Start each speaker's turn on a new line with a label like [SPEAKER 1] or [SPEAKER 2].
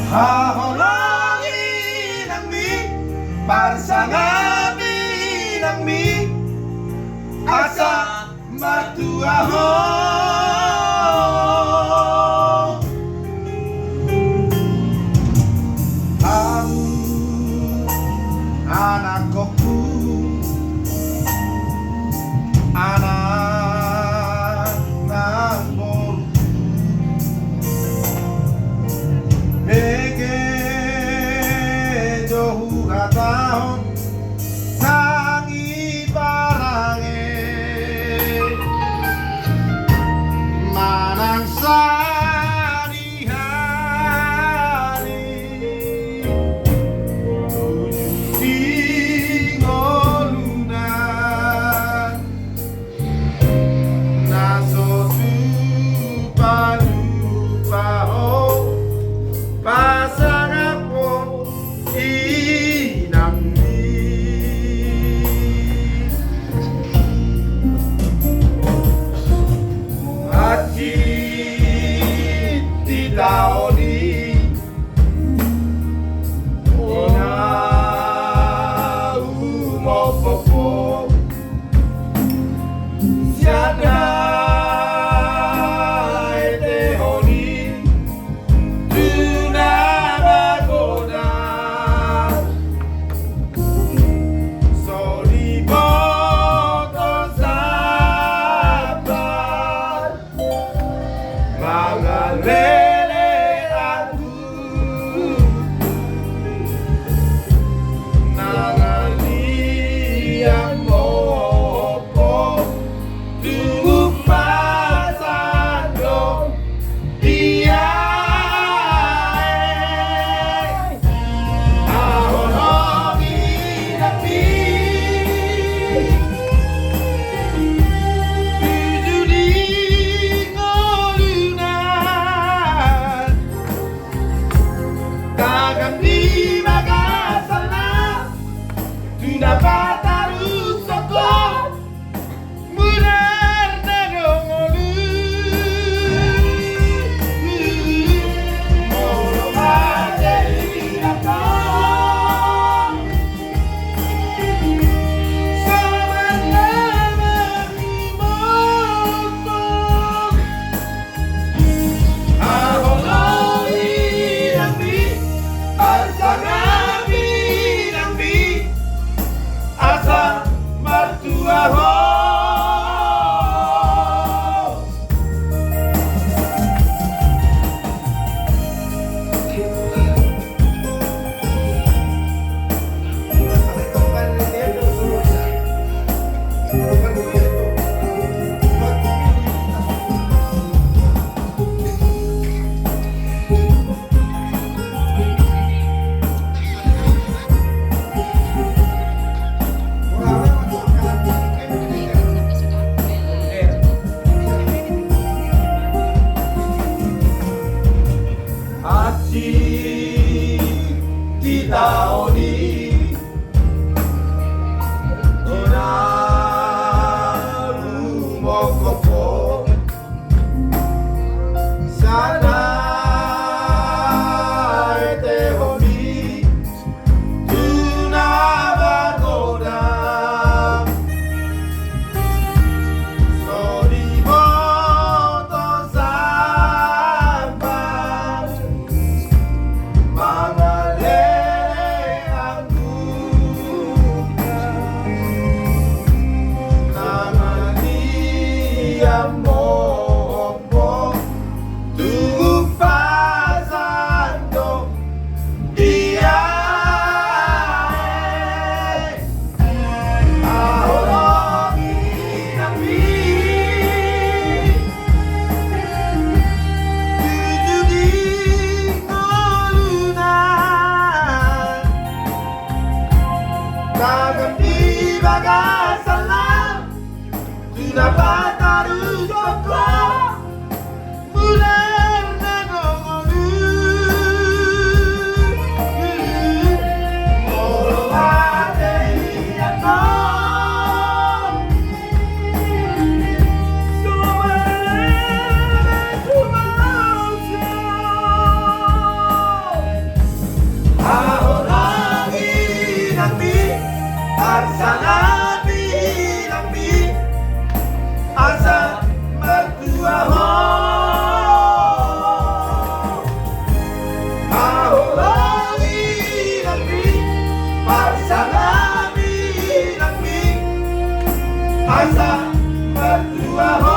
[SPEAKER 1] Haholongin ang mi para sa ngamin ang mi asa matuahong ang anak ko anak ng bol Ege jauh tahun sang ibarange manang sari-hari tujuh ngolunan naso lupa pasangan po inamni hati didaoni ina umopopo siana etehoni tunabagoda soliboto sabar magalele aku pasangan bilang mi asa berdua ho ahola bilang mi pasangan bilang mi asa berdua ho